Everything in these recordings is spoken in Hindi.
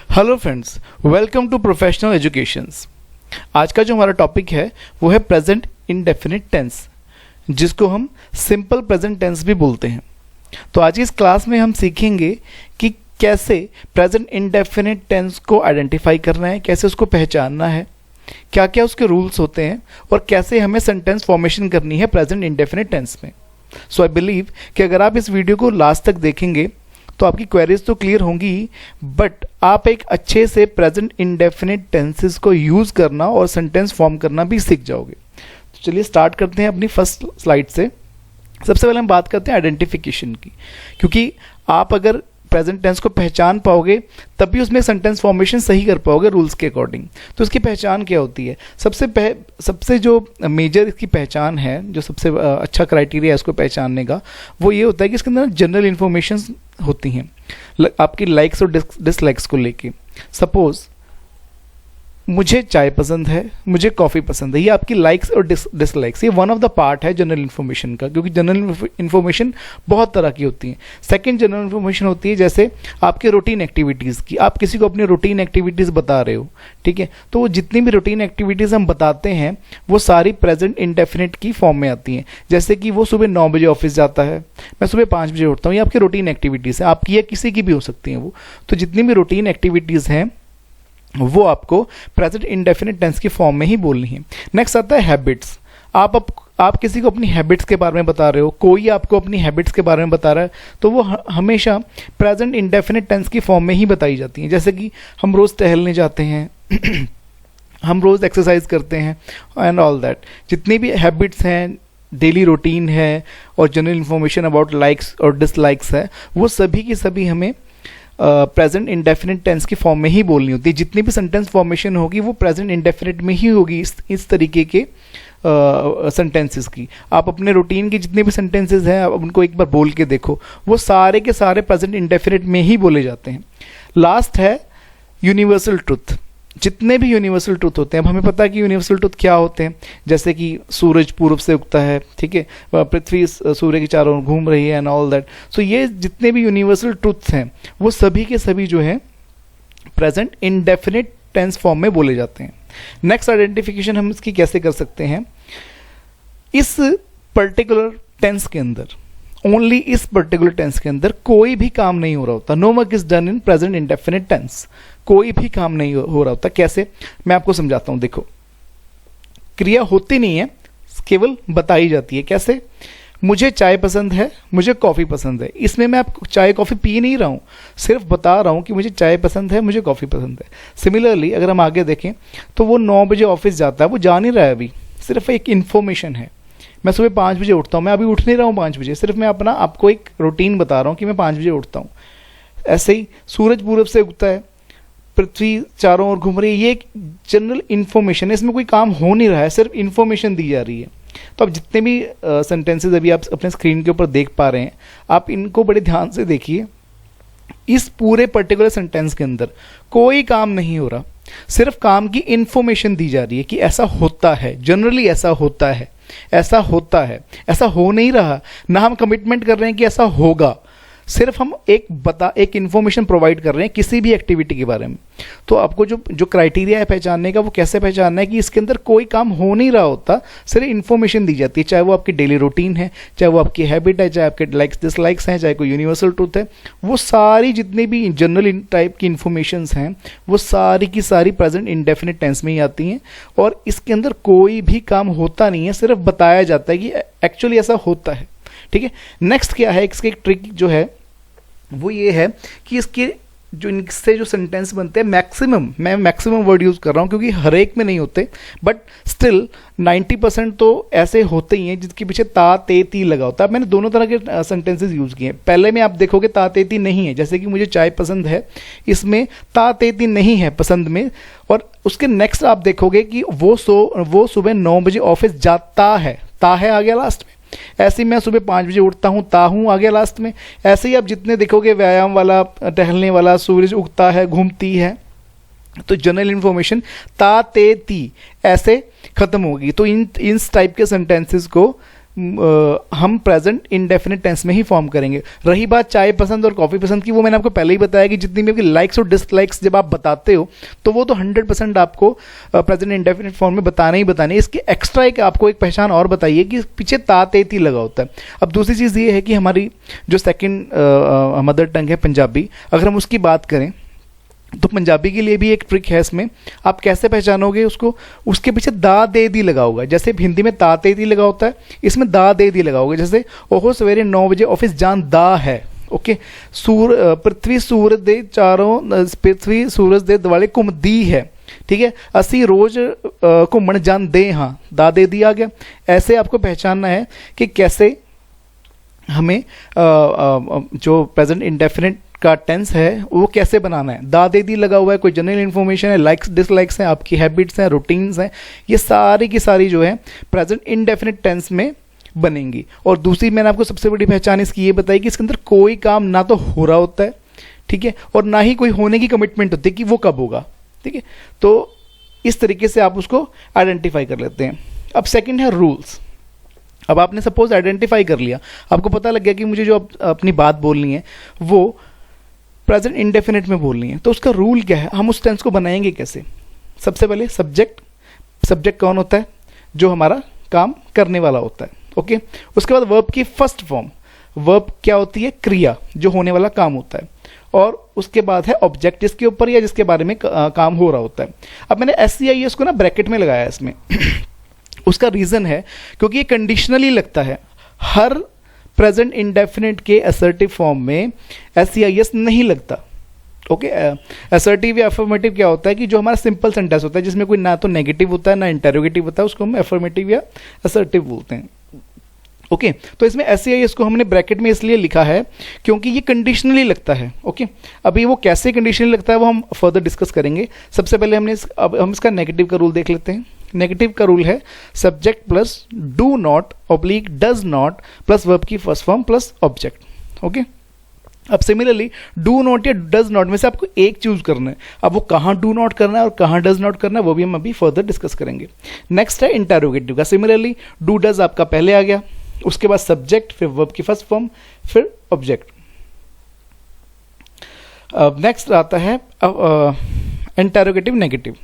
Hello friends, welcome to professional educations. आज का जो हमारा टॉपिक है वो है प्रेजेंट इंडेफिनिट टेंस, जिसको हम सिंपल प्रेजेंट टेंस भी बोलते हैं। तो आज की इस क्लास में हम सीखेंगे कि कैसे प्रेजेंट इंडेफिनिट टेंस को आइडेंटिफाई करना है, कैसे उसको पहचानना है, क्या क्या उसके रूल्स होते हैं और कैसे हमें सेंटेंस फॉर्मेशन करनी है प्रेजेंट इंडेफिनिट टेंस में। सो आई बिलीव कि अगर आप इस वीडियो को लास्ट तक देखेंगे तो आपकी क्वेरीज तो क्लियर होंगी, बट आप एक अच्छे से प्रेजेंट इंडेफिनिट टेंसेस को यूज़ करना और सेंटेंस फॉर्म करना भी सीख जाओगे। तो चलिए स्टार्ट करते हैं अपनी फर्स्ट स्लाइड से। सबसे पहले हम बात करते हैं आइडेंटिफिकेशन की, क्योंकि आप अगर प्रेजेंट टेंस को पहचान पाओगे तभी उसमें सेंटेंस फॉर्मेशन सही कर पाओगे रूल्स के अकॉर्डिंग। तो इसकी पहचान क्या होती है? सबसे जो मेजर इसकी पहचान है, जो सबसे अच्छा क्राइटेरिया है इसको पहचानने का, वो ये होता है कि इसके अंदर जनरल इन्फॉर्मेशन होती हैं आपकी लाइक्स और डिसलाइक्स को लेके। सपोज मुझे चाय पसंद है, मुझे कॉफ़ी पसंद है, ये आपकी लाइक्स और डिसलाइक्स, ये वन ऑफ द पार्ट है जनरल इन्फॉर्मेशन का, क्योंकि जनरल इन्फॉर्मेशन बहुत तरह की होती है। सेकंड जनरल इन्फॉर्मेशन होती है जैसे आपके रूटीन एक्टिविटीज़ की, आप किसी को अपनी रूटीन एक्टिविटीज़ बता रहे हो, ठीक है, तो वो जितनी भी रूटीन एक्टिविटीज़ हम बताते हैं वो सारी प्रेजेंट इंडेफिनिट की फॉर्म में आती हैं। जैसे कि वो सुबह 9 बजे ऑफिस जाता है, मैं सुबह 5 बजे उठता हूँ, ये आपकी रूटीन एक्टिविटीज़ है, आपकी या किसी की भी हो सकती हैं वो। तो जितनी भी रूटीन एक्टिविटीज़ हैं वो आपको प्रेजेंट इंडेफिनिट टेंस की फॉर्म में ही बोलनी है। नेक्स्ट आता है हैबिट्स। आप किसी को अपनी हैबिट्स के बारे में बता रहे हो, कोई आपको अपनी हैबिट्स के बारे में बता रहा है, तो वो हमेशा प्रेजेंट इंडेफिनिट टेंस की फॉर्म में ही बताई जाती हैं। जैसे कि हम रोज़ टहलने जाते हैं हम रोज़ एक्सरसाइज करते हैं एंड ऑल दैट। जितनी भी हैबिट्स हैं, डेली रूटीन है और जनरल इन्फॉर्मेशन अबाउट लाइक्स और डिसलाइक्स है, वो सभी की सभी हमें प्रेजेंट इंडेफिनिट टेंस की फॉर्म में ही बोलनी होती है। जितनी भी सेंटेंस फॉर्मेशन होगी वो प्रेजेंट इंडेफिनिट में ही होगी इस तरीके के सेंटेंसेस की। आप अपने रूटीन की जितने भी सेंटेंसेस हैं आप उनको एक बार बोल के देखो, वो सारे के सारे प्रेजेंट इंडेफिनिट में ही बोले जाते हैं। लास्ट है यूनिवर्सल ट्रुथ। जितने भी यूनिवर्सल ट्रुथ होते हैं, अब हमें पता है कि यूनिवर्सल ट्रुथ क्या होते हैं, जैसे कि सूरज पूर्व से उगता है, ठीक है, पृथ्वी सूर्य के चारों ओर घूम रही है एंड ऑल दैट। सो ये जितने भी यूनिवर्सल ट्रुथ्स हैं वो सभी के सभी जो है प्रेजेंट इंडेफिनिट टेंस फॉर्म में बोले जाते हैं। नेक्स्ट आइडेंटिफिकेशन हम इसकी कैसे कर सकते हैं? इस पर्टिकुलर टेंस के अंदर, ओनली इस पर्टिकुलर टेंस के अंदर कोई भी काम नहीं हो रहा होता। No work is done in present indefinite tense. कोई भी काम नहीं हो रहा होता। कैसे? मैं आपको समझाता हूं। देखो, क्रिया होती नहीं है, केवल बताई जाती है। कैसे? मुझे चाय पसंद है, मुझे कॉफ़ी पसंद है। इसमें मैं आपको चाय कॉफ़ी पी नहीं रहा हूं, सिर्फ बता रहा हूं कि मुझे चाय पसंद है, मुझे कॉफ़ी पसंद है। सिमिलरली अगर हम आगे देखें तो वो 9 बजे ऑफिस जाता है, वो जा नहीं रहा है अभी, सिर्फ एक इन्फॉर्मेशन है। मैं सुबह 5 बजे उठता हूँ, मैं अभी उठ नहीं रहा हूँ 5 बजे, सिर्फ मैं अपना आपको एक रूटीन बता रहा हूँ कि मैं 5 बजे उठता हूँ। ऐसे ही सूरज पूरब से उगता है, पृथ्वी चारों ओर घूम रही है, ये एक जनरल इन्फॉर्मेशन है, इसमें कोई काम हो नहीं रहा है, सिर्फ इन्फॉर्मेशन दी जा रही है। तो अब जितने भी सेंटेंसेस अभी आप अपने स्क्रीन के ऊपर देख पा रहे हैं, आप इनको बड़े ध्यान से देखिए। इस पूरे पर्टिकुलर सेंटेंस के अंदर कोई काम नहीं हो रहा, सिर्फ काम की इन्फॉर्मेशन दी जा रही है कि ऐसा होता है, जनरली ऐसा होता है, ऐसा होता है, ऐसा हो नहीं रहा ना, हम कमिटमेंट कर रहे हैं कि ऐसा होगा, सिर्फ हम एक इन्फॉर्मेशन प्रोवाइड कर रहे हैं किसी भी एक्टिविटी के बारे में। तो आपको जो क्राइटेरिया है पहचानने का, वो कैसे पहचानना है कि इसके अंदर कोई काम हो नहीं रहा होता, सिर्फ इन्फॉर्मेशन दी जाती है, चाहे वो आपकी डेली रूटीन है, चाहे वो आपकी हैबिट है, चाहे आपके लाइक्स डिसलाइक्स हैं, चाहे कोई यूनिवर्सल ट्रूथ है, वो सारी जितनी भी जनरल टाइप की इन्फॉर्मेशंस हैं वो सारी की सारी प्रेजेंट इंडेफिनिट टेंस में ही आती हैं। और इसके अंदर कोई भी काम होता नहीं है, सिर्फ बताया जाता है कि एक्चुअली ऐसा होता है, ठीक है। नेक्स्ट क्या है, इसकी एक ट्रिक जो है वो ये है कि इसके जो इनसे जो सेंटेंस बनते हैं, मैं मैक्सिमम वर्ड यूज़ कर रहा हूँ क्योंकि हर एक में नहीं होते, बट स्टिल 90% तो ऐसे होते ही हैं जिसके पीछे ता ते ती लगा होता है। मैंने दोनों तरह के सेंटेंसेस यूज़ किए हैं। पहले में आप देखोगे ता ते ती नहीं है, जैसे कि मुझे चाय पसंद है, इसमें ता ते ती नहीं है पसंद में। और उसके नेक्स्ट आप देखोगे कि वो सुबह 9 बजे ऑफिस जाता है, ता है आ गया लास्ट में। ऐसे ही मैं सुबह 5 बजे उठता हूँ, ता हूँ आ गया लास्ट में। ऐसे ही आप जितने देखोगे व्यायाम वाला, टहलने वाला, सूरज उगता है, घूमती है, तो जनरल इन्फॉर्मेशन ता ते ती ऐसे खत्म होगी। तो इन टाइप के सेंटेंसेस को हम प्रेजेंट इंडेफिनिट टेंस में ही फॉर्म करेंगे। रही बात चाय पसंद और कॉफ़ी पसंद की, वो मैंने आपको पहले ही बताया कि जितनी भी आपकी लाइक्स और डिसलाइक्स जब आप बताते हो तो वो तो 100% आपको प्रेजेंट इंडेफिनिट फॉर्म में बताने ही बताने। इसके एक्स्ट्रा एक आपको एक पहचान और बताइए कि पीछे ता तेती लगा होता है। अब दूसरी चीज़ ये है कि हमारी जो सेकेंड मदर टंग है पंजाबी, अगर हम उसकी बात करें तो पंजाबी के लिए भी एक ट्रिक है इसमें। आप कैसे पहचानोगे उसको, उसके पीछे दा दे दी लगा होगा। जैसे हिंदी में ता ते दी लगा होता है, इसमें दा दे दी लगा होगा। जैसे ओहो सवेरे 9 बजे ऑफिस जान दा है। ओके, पृथ्वी सूरज दे चारों पृथ्वी सूरज दे दिवाले घुमदी है। ठीक है, असी रोज घूमन जांदे हाँ, दा दे दी आ गया। ऐसे आपको पहचानना है कि कैसे हमें जो प्रेजेंट इंडेफिनिट का टेंस है वो कैसे बनाना है। दा दे दी लगा हुआ है, कोई जनरल इन्फॉर्मेशन है, लाइक्स डिसलाइक्स हैं, आपकी हैबिट्स हैं, रूटीन्स हैं, ये सारी की सारी जो है प्रेजेंट इंडेफिनिट टेंस में बनेंगी। और दूसरी मैंने आपको सबसे बड़ी पहचान इसकी ये बताई कि इसके अंदर कोई काम ना तो हो रहा होता है, ठीक है, और ना ही कोई होने की कमिटमेंट होती है कि वो कब होगा। ठीक है, तो इस तरीके से आप उसको आइडेंटिफाई कर लेते हैं। अब सेकेंड है रूल्स। अब आपने सपोज आइडेंटिफाई कर लिया, आपको पता लग गया कि मुझे जो अपनी बात बोलनी है वो प्रेजेंट इंडेफिनिट में बोलनी है, तो उसका रूल क्या है, हम उस टेंस को बनाएंगे कैसे। सबसे पहले सब्जेक्ट। सब्जेक्ट कौन होता है, जो हमारा काम करने वाला होता है। ओके, उसके बाद वर्ब की फर्स्ट फॉर्म। वर्ब क्या होती है, क्रिया, जो होने वाला काम होता है। और उसके बाद है ऑब्जेक्ट, जिसके ऊपर या जिसके बारे में काम हो रहा होता है। अब मैंने SCIS को ना ब्रैकेट में लगाया है इसमें उसका रीजन है क्योंकि ये कंडीशनली लगता है। हर प्रेजेंट इंडेफिनिट के असर्टिव फॉर्म में SCIS नहीं लगता। ओके, असर्टिव या अफर्मेटिव क्या होता है कि जो हमारा सिंपल सेंटेंस होता है जिसमें कोई ना तो नेगेटिव होता है ना इंटरोगेटिव होता है, उसको हम अफर्मेटिव या असर्टिव बोलते हैं। ओके, तो इसमें SCIS को हमने ब्रैकेट में इसलिए लिखा है क्योंकि ये कंडीशनली लगता है। ओके, अभी वो कैसे कंडीशनली लगता है वो हम फर्दर डिस्कस करेंगे। सबसे पहले अब हम इसका नेगेटिव का रूल देख लेते हैं। नेगेटिव का रूल है subject plus do not oblique does not plus verb की first form plus object. Okay, अब सिमिलरली डू नॉट या डज नॉट में से आपको एक चूज करना है। अब वो कहाँ डू नॉट करना है और कहाँ डज नॉट करना है वो भी हम अभी फर्दर डिस्कस करेंगे। नेक्स्ट है इंटरोगेटिव का। सिमिलरली डू डज आपका पहले आ गया, उसके बाद सब्जेक्ट, फिर वर्ब की फर्स्ट फॉर्म, फिर ऑब्जेक्ट। अब नेक्स्ट आता है इंटरोगेटिव नेगेटिव।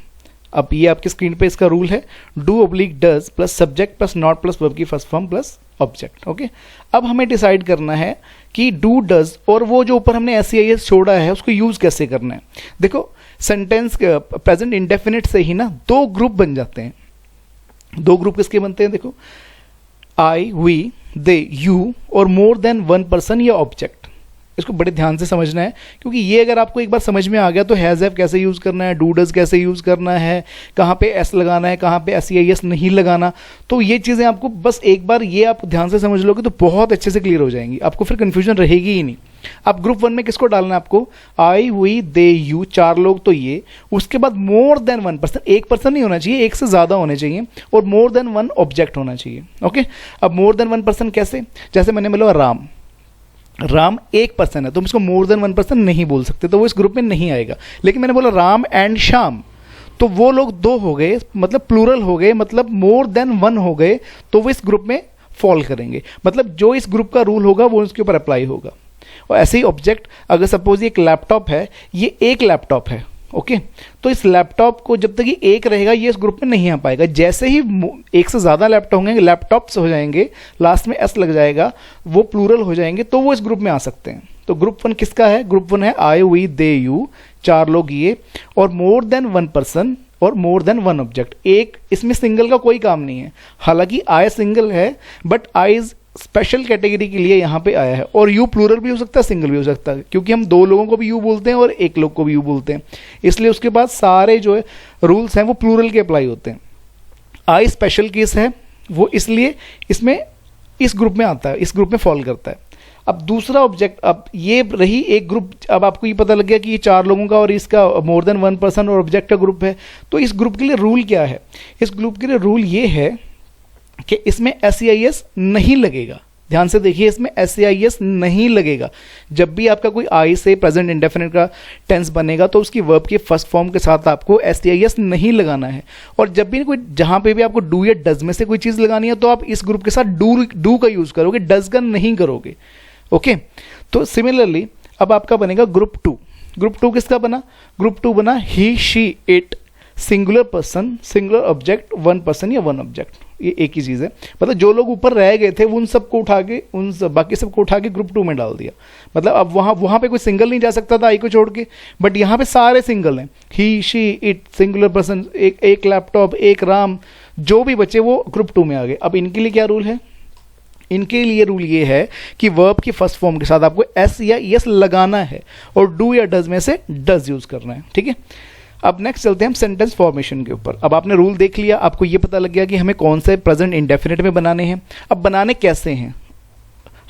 अब ये आपकी स्क्रीन पे इसका रूल है do oblique does plus subject plus not plus verb की first form plus object. Okay, अब हमें डिसाइड करना है कि डू डज और वो जो ऊपर हमने SCIS छोड़ा है उसको यूज कैसे करना है। देखो, सेंटेंस प्रेजेंट इंडेफिनिट से ही ना दो ग्रुप बन जाते हैं। दो ग्रुप किसके बनते हैं, देखो, आई, वी, दे, यू और मोर देन वन पर्सन या ऑब्जेक्ट। इसको बड़े ध्यान से समझना है क्योंकि ये अगर आपको एक बार समझ में आ गया तो हैज़ हैव कैसे यूज़ करना है, डू डज कैसे यूज़ करना है, कहाँ पे एस लगाना है, कहाँ पे SCIS नहीं लगाना, तो ये चीज़ें आपको बस एक बार ये आप ध्यान से समझ लोगे तो बहुत अच्छे से क्लियर हो जाएंगी, आपको फिर कन्फ्यूजन रहेगी ही नहीं। अब ग्रुप 1 में किसको डालना है आपको, आई, वी, दे, यू, 4 लोग तो ये। उसके बाद मोर देन वन पर्सन, एक पर्सन नहीं होना चाहिए, एक से ज़्यादा होने चाहिए, और मोर देन वन ऑब्जेक्ट होना चाहिए। ओके, अब मोर देन वन पर्सन कैसे, जैसे मैंने बोला राम, राम एक पर्सन है तो हम इसको मोर देन वन पर्सन नहीं बोल सकते, तो वो इस ग्रुप में नहीं आएगा। लेकिन मैंने बोला राम एंड श्याम, तो वो लोग दो हो गए, मतलब प्लूरल हो गए, मतलब मोर देन वन हो गए, तो वो इस ग्रुप में फॉल करेंगे। मतलब जो इस ग्रुप का रूल होगा वो उसके ऊपर अप्लाई होगा। और ऐसे ही ऑब्जेक्ट, अगर सपोज ये एक लैपटॉप है, ये एक लैपटॉप है, ओके, तो इस लैपटॉप को जब तक ये एक रहेगा ये इस ग्रुप में नहीं आ पाएगा। जैसे ही एक से ज़्यादा लैपटॉप होंगे, लैपटॉप्स हो जाएंगे, लास्ट में एस लग जाएगा, वो प्लूरल हो जाएंगे, तो वो इस ग्रुप में आ सकते हैं। तो ग्रुप 1 किसका है, ग्रुप 1 है आई, वी, दे, यू, 4 लोग ये, और मोर देन वन पर्सन और मोर देन वन ऑब्जेक्ट। एक, इसमें सिंगल का कोई काम नहीं है, हालांकि आई सिंगल है बट आई स्पेशल कैटेगरी के लिए यहाँ पे आया है। और यू प्लूरल भी हो सकता है, सिंगल भी हो सकता है, क्योंकि हम दो लोगों को भी यू बोलते हैं और एक लोग को भी यू बोलते हैं, इसलिए उसके बाद सारे जो है रूल्स हैं वो प्लूरल के अप्लाई होते हैं। आई स्पेशल केस है, वो इसलिए इसमें इस ग्रुप में आता है, इस ग्रुप में फॉल करता है। अब दूसरा ऑब्जेक्ट, अब ये रही एक ग्रुप, अब आपको ये पता लग गया कि ये 4 लोगों का और इसका मोर देन वन पर्सन और ऑब्जेक्ट का ग्रुप है। तो इस ग्रुप के लिए रूल क्या है, इस ग्रुप के लिए रूल ये है कि इसमें SCIS नहीं लगेगा। ध्यान से देखिए, इसमें एस नहीं लगेगा। जब भी आपका कोई आई से प्रेजेंट इंडेफिनिट का टेंस बनेगा तो उसकी वर्ब की फर्स्ट फॉर्म के साथ आपको एस नहीं लगाना है। और जब भी कोई जहां पे भी आपको डू या डज में से कोई चीज़ लगानी है तो आप इस ग्रुप के साथ डू का यूज़ करोगे, डज का नहीं करोगे। ओके, तो सिमिलरली अब आपका बनेगा ग्रुप टू। ग्रुप टू किसका बना? ग्रुप टू बना he, she, it, singular person, singular object, one person या वन ऑब्जेक्ट। ये एक ही चीज़ है। मतलब जो लोग ऊपर रह गए थे उन सबको उठा के बाकी सबको उठा के ग्रुप टू में डाल दिया। मतलब अब वहाँ पे कोई सिंगल नहीं जा सकता था आई को छोड़ के, बट यहाँ पे सारे सिंगल हैं। ही, शी, इट, सिंगुलर पर्सन, एक लैपटॉप, एक राम, जो भी बचे वो ग्रुप टू में आ गए। अब इनके लिए क्या रूल है? इनके लिए रूल ये है कि वर्ब की फर्स्ट फॉर्म के साथ आपको एस या यस लगाना है और डू या डज में से डज यूज करना है। ठीक है, अब नेक्स्ट चलते हैं हम सेंटेंस फॉर्मेशन के ऊपर। अब आपने रूल देख लिया, आपको ये पता लग गया कि हमें कौन से प्रेजेंट इंडेफिनिट में बनाने हैं। अब बनाने कैसे हैं?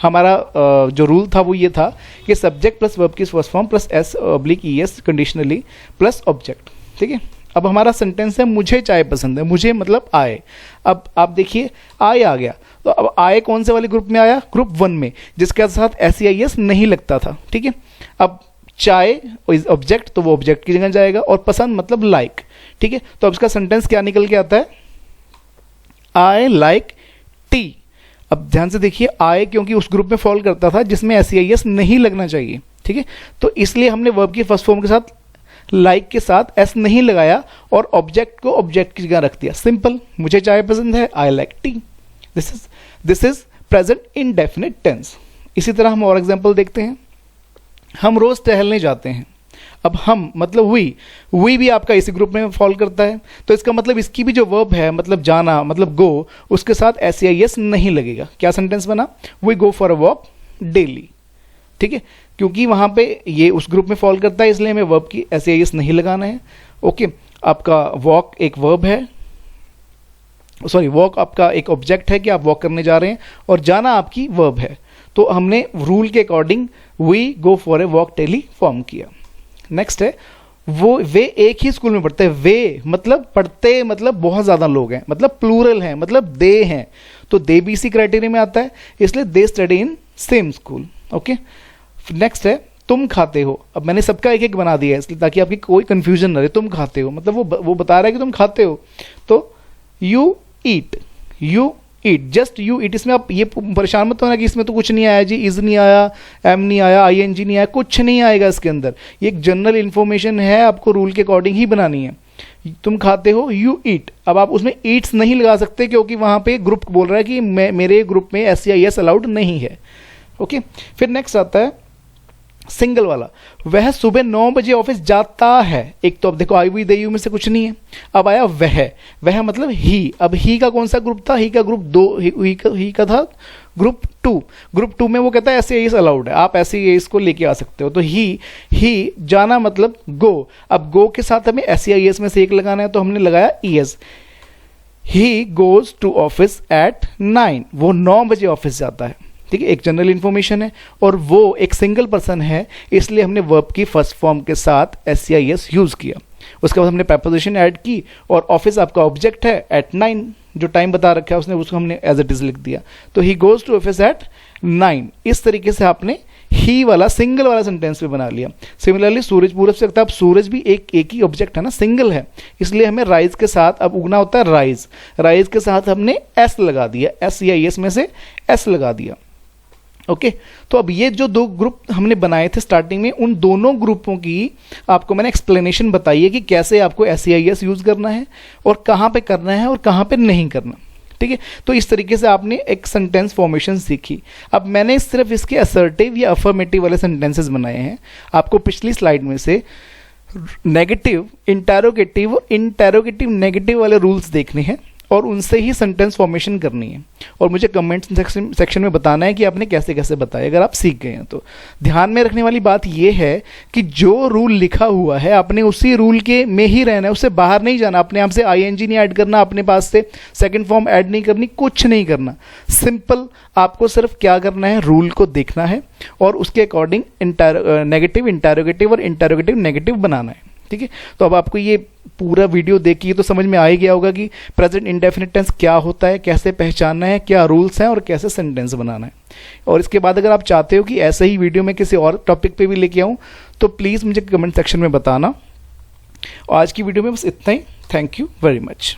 हमारा जो रूल था वो ये था कि सब्जेक्ट प्लस वर्ब की first form plus S oblique ES conditionally plus object. ठीक है, अब हमारा सेंटेंस है मुझे चाय पसंद है। मुझे मतलब आए। अब आप देखिए आए आ गया, तो अब आए कौन से वाले ग्रुप में आया? ग्रुप वन में, जिसके साथ एस नहीं लगता था। ठीक है, अब चाय इज ऑब्जेक्ट, तो वो ऑब्जेक्ट की जगह जाएगा, और पसंद मतलब लाइक। ठीक है, तो अब इसका सेंटेंस क्या निकल के आता है? I like T. अब ध्यान से देखिए, आई क्योंकि उस ग्रुप में फॉल करता था जिसमें एस नहीं लगना चाहिए। ठीक है, तो इसलिए हमने वर्ब की फर्स्ट फॉर्म के साथ लाइक के साथ एस नहीं लगाया और ऑब्जेक्ट को ऑब्जेक्ट की जगह रख दिया। सिंपल, मुझे चाय पसंद है, I like tea. This is present indefinite tense. इसी तरह हम और एग्जांपल देखते हैं। हम रोज टहलने जाते हैं। अब हम मतलब वी भी आपका इसी ग्रुप में फॉल करता है, तो इसका मतलब इसकी भी जो वर्ब है मतलब जाना मतलब गो, उसके साथ एस नहीं लगेगा। क्या सेंटेंस बना? We go for a walk daily. ठीक है, क्योंकि वहां पे ये उस ग्रुप में फॉल करता है इसलिए हमें वर्ब की एस नहीं लगाना है। ओके, आपका वॉक एक वर्ब है, सॉरी वॉक आपका एक ऑब्जेक्ट है कि आप वॉक करने जा रहे हैं, और जाना आपकी वर्ब है। तो हमने रूल के according we go for a walk daily form किया। नेक्स्ट है वे एक ही स्कूल में पढ़ते हैं। वे मतलब पढ़ते मतलब बहुत ज्यादा लोग हैं, मतलब प्लूरल हैं, मतलब दे हैं, तो दे भी इसी क्राइटेरिया में आता है, इसलिए they study in same school. Okay, next है तुम खाते हो। अब मैंने सबका एक एक बना दिया है इसलिए ताकि आपकी कोई कंफ्यूजन ना रहे। तुम खाते हो मतलब वो बता रहा है कि तुम खाते हो, तो you eat, you eat, just you eat. इसमें आप ये परेशान मत होना कि इसमें तो कुछ नहीं आया जी, इज नहीं आया, एम नहीं आया, आईएनजी नहीं आया, कुछ नहीं आएगा इसके अंदर। ये एक जनरल इंफॉर्मेशन है, आपको रूल के अकॉर्डिंग ही बनानी है। तुम खाते हो, यू ईट। अब आप उसमें ईट्स नहीं लगा सकते क्योंकि वहां पे ग्रुप बोल रहा है कि मेरे ग्रुप में एस अलाउड नहीं है। ओके, फिर नेक्स्ट आता है सिंगल वाला। वह सुबह 9 बजे ऑफिस जाता है। एक तो अब देखो आई वी दे यू में से कुछ नहीं है। अब आया वह मतलब ही। अब ही का कौन सा ग्रुप था? ही का ग्रुप दो, ही का था ग्रुप टू। ग्रुप टू में वो कहता है एस अलाउड है, आप ऐसे इसको लेके आ सकते हो। तो ही जाना मतलब गो। अब गो के साथ हमें एस में से एक लगाना है, तो हमने लगाया ES. He goes to office at 9। वो 9 बजे ऑफिस जाता है। ठीक है, एक जनरल इंफॉर्मेशन है, और वो एक सिंगल पर्सन है इसलिए हमने वर्ब की फर्स्ट फॉर्म के साथ एस यूज किया। उसके बाद हमने प्रेपोजिशन ऐड की, और ऑफिस आपका ऑब्जेक्ट है एट 9, जो टाइम बता रखा है उसने उसको हमने एज इट इज लिख दिया। तो he goes to office at 9। इस तरीके से आपने ही वाला सिंगल वाला सेंटेंस भी बना लिया। सिमिलरली सूरज पूरब से लगता है। अब सूरज भी एक ही ऑब्जेक्ट है ना, सिंगल है, इसलिए हमें राइज के साथ अब उगना होता है राइज। राइज के साथ हमने एस लगा दिया, एस या एस में से एस लगा दिया। ओके, तो अब ये जो दो ग्रुप हमने बनाए थे स्टार्टिंग में, उन दोनों ग्रुपों की आपको मैंने एक्सप्लेनेशन बताई है कि कैसे आपको एस यूज करना है और कहाँ पे करना है और कहाँ पे नहीं करना। ठीक है, तो इस तरीके से आपने एक सेंटेंस फॉर्मेशन सीखी। अब मैंने सिर्फ इसके असर्टिव या अफर्मेटिव वाले सेंटेंसेस बनाए हैं। आपको पिछली स्लाइड में से नेगेटिव, इंटरोगेटिव और इंटरोगेटिव नेगेटिव वाले रूल्स देखने हैं और उनसे ही सेंटेंस फॉर्मेशन करनी है, और मुझे कमेंट सेक्शन में बताना है कि आपने कैसे कैसे बताया अगर आप सीख गए हैं तो। ध्यान में रखने वाली बात यह है कि जो रूल लिखा हुआ है आपने उसी रूल के में ही रहना है, उससे बाहर नहीं जाना। अपने आप से आईएनजी नहीं ऐड करना, अपने पास से सेकंड फॉर्म ऐड नहीं करनी, कुछ नहीं करना। सिंपल आपको सिर्फ क्या करना है, रूल को देखना है और उसके अकॉर्डिंग नेगेटिव इंटरोगेटिव और इंटरोगेटिव नेगेटिव बनाना है। ठीक है। तो अब आपको ये पूरा वीडियो देखिए तो समझ में आ ही गया होगा कि प्रेजेंट इंडेफिनिट टेंस क्या होता है, कैसे पहचानना है, क्या रूल्स हैं और कैसे सेंटेंस बनाना है। और इसके बाद अगर आप चाहते हो कि ऐसे ही वीडियो मैं किसी और टॉपिक पे भी लेके आऊँ तो प्लीज़ मुझे कमेंट सेक्शन में बताना। आज की वीडियो में बस इतना ही। Thank you very much.